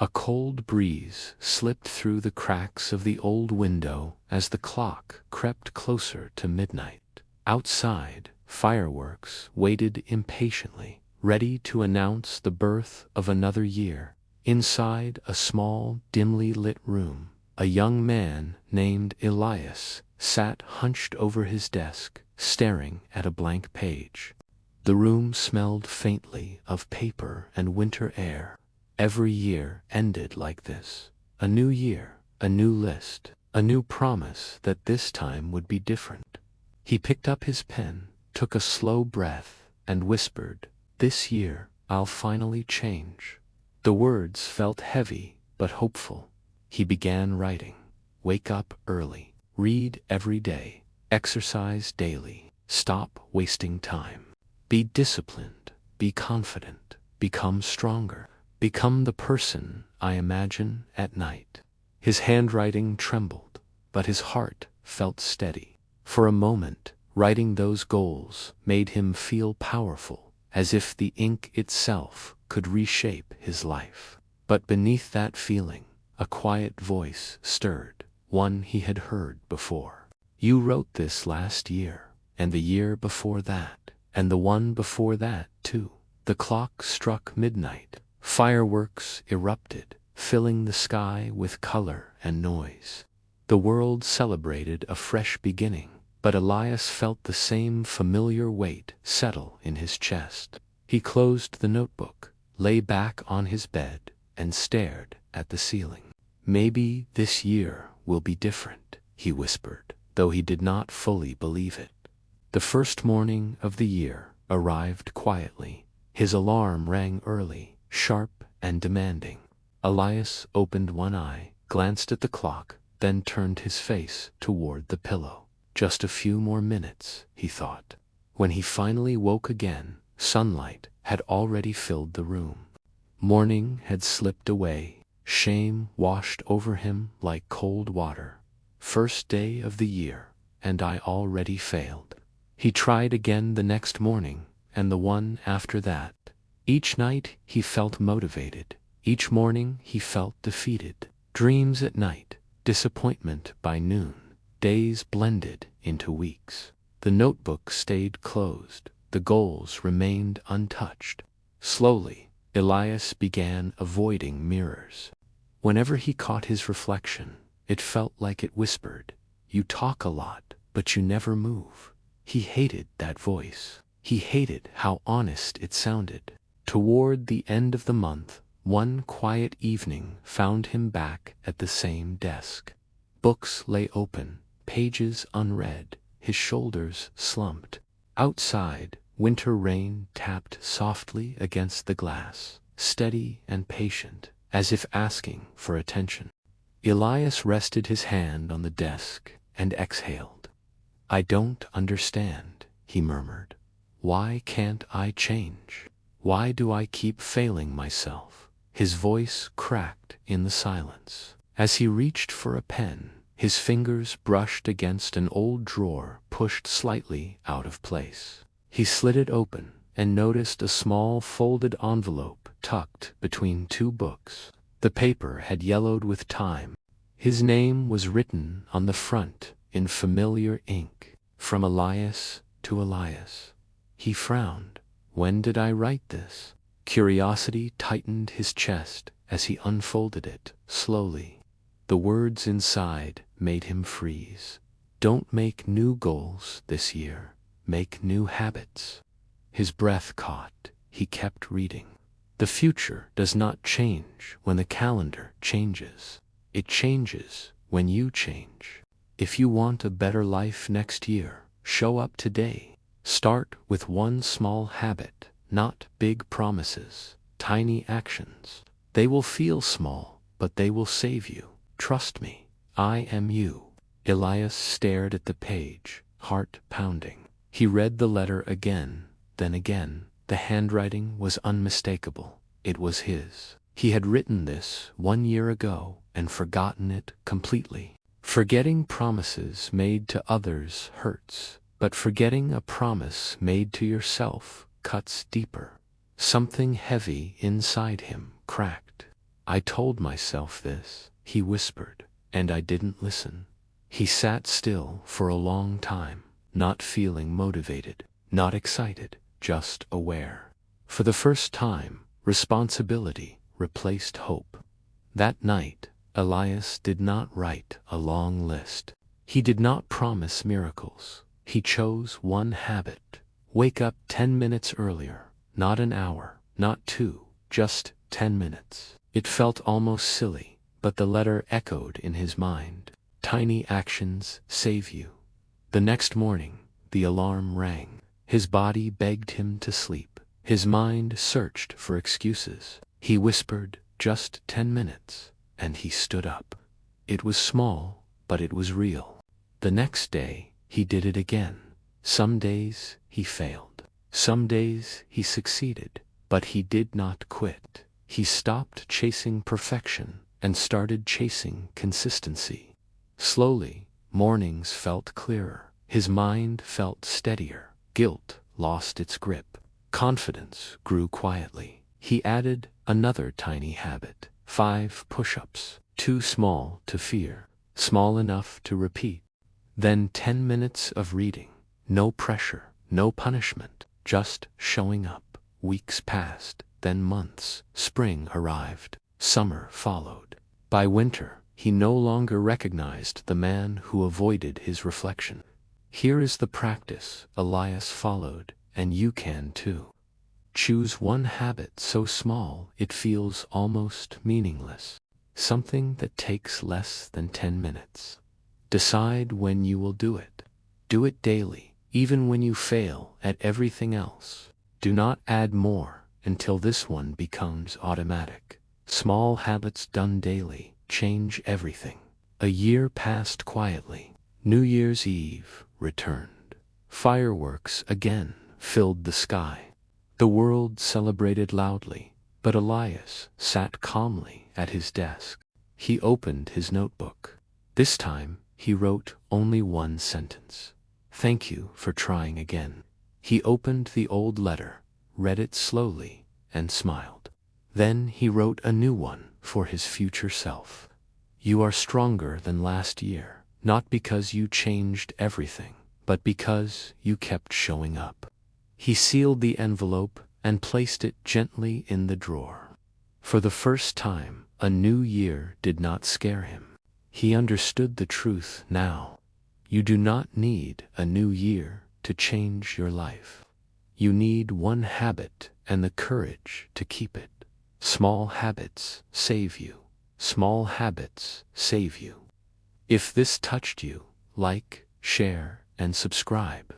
A cold breeze slipped through the cracks of the old window as the clock crept closer to midnight. Outside, fireworks waited impatiently, ready to announce the birth of another year. Inside a small, dimly lit room, a young man named Elias sat hunched over his desk, staring at a blank page. The room smelled faintly of paper and winter air. Every year ended like this. A new year, a new list, a new promise that this time would be different. He picked up his pen, took a slow breath, and whispered, "This year, I'll finally change." The words felt heavy, but hopeful. He began writing. Wake up early. Read every day. Exercise daily. Stop wasting time. Be disciplined. Be confident. Become stronger. Become the person I imagine at night. His handwriting trembled, but his heart felt steady. For a moment, writing those goals made him feel powerful, as if the ink itself could reshape his life. But beneath that feeling, a quiet voice stirred, one he had heard before. "You wrote this last year, and the year before that, and the one before that, too." The clock struck midnight. Fireworks erupted, filling the sky with color and noise. The world celebrated a fresh beginning, but Elias felt the same familiar weight settle in his chest. He closed the notebook, lay back on his bed, and stared at the ceiling. "Maybe this year will be different," he whispered, though he did not fully believe it. The first morning of the year arrived quietly. His alarm rang early, sharp and demanding. Elias opened one eye, glanced at the clock, then turned his face toward the pillow. Just a few more minutes, he thought. When he finally woke again, sunlight had already filled the room. Morning had slipped away. Shame washed over him like cold water. First day of the year, and I already failed. He tried again the next morning, and the one after that. Each night he felt motivated. Each morning he felt defeated. Dreams at night, disappointment by noon. Days blended into weeks. The notebook stayed closed. The goals remained untouched. Slowly, Elias began avoiding mirrors. Whenever he caught his reflection, it felt like it whispered, "You talk a lot, but you never move." He hated that voice. He hated how honest it sounded. Toward the end of the month, one quiet evening found him back at the same desk. Books lay open, pages unread, his shoulders slumped. Outside, winter rain tapped softly against the glass, steady and patient, as if asking for attention. Elias rested his hand on the desk and exhaled. "I don't understand," he murmured. "Why can't I change? Why do I keep failing myself?" His voice cracked in the silence. As he reached for a pen, his fingers brushed against an old drawer pushed slightly out of place. He slid it open and noticed a small folded envelope tucked between two books. The paper had yellowed with time. His name was written on the front in familiar ink, "From Elias to Elias." He frowned. When did I write this? Curiosity tightened his chest as he unfolded it slowly. The words inside made him freeze. "Don't make new goals this year. Make new habits." His breath caught. He kept reading. "The future does not change when the calendar changes. It changes when you change. If you want a better life next year, show up today. Start with one small habit, not big promises, tiny actions. They will feel small, but they will save you. Trust me, I am you." Elias stared at the page, heart pounding. He read the letter again, then again. The handwriting was unmistakable. It was his. He had written this 1 year ago and forgotten it completely. Forgetting promises made to others hurts, but forgetting a promise made to yourself cuts deeper. Something heavy inside him cracked. I told myself this, he whispered, and I didn't listen. He sat still for a long time, not feeling motivated, not excited, just aware. For the first time, responsibility replaced hope. That night, Elias did not write a long list. He did not promise miracles. He chose one habit. Wake up 10 minutes earlier, not an hour, not 2, just 10 minutes. It felt almost silly, but the letter echoed in his mind. Tiny actions save you. The next morning, the alarm rang. His body begged him to sleep. His mind searched for excuses. He whispered, just 10 minutes, and he stood up. It was small, but it was real. The next day, he did it again. Some days, he failed. Some days, he succeeded. But he did not quit. He stopped chasing perfection and started chasing consistency. Slowly, mornings felt clearer. His mind felt steadier. Guilt lost its grip. Confidence grew quietly. He added another tiny habit. 5 push-ups. Too small to fear. Small enough to repeat. Then 10 minutes of reading. No pressure, no punishment, just showing up. Weeks passed, then months. Spring arrived. Summer followed. By winter, he no longer recognized the man who avoided his reflection. Here is the practice Elias followed, and you can too. Choose one habit so small it feels almost meaningless. Something that takes less than 10 minutes. Decide when you will do it. Do it daily, even when you fail at everything else. Do not add more until this one becomes automatic. Small habits done daily change everything. A year passed quietly. New Year's Eve returned. Fireworks again filled the sky. The world celebrated loudly, but Elias sat calmly at his desk. He opened his notebook. This time, he wrote only one sentence. Thank you for trying again. He opened the old letter, read it slowly, and smiled. Then he wrote a new one for his future self. You are stronger than last year, not because you changed everything, but because you kept showing up. He sealed the envelope and placed it gently in the drawer. For the first time, a new year did not scare him. He understood the truth now. You do not need a new year to change your life. You need one habit and the courage to keep it. Small habits save you. Small habits save you. If this touched you, like, share, and subscribe.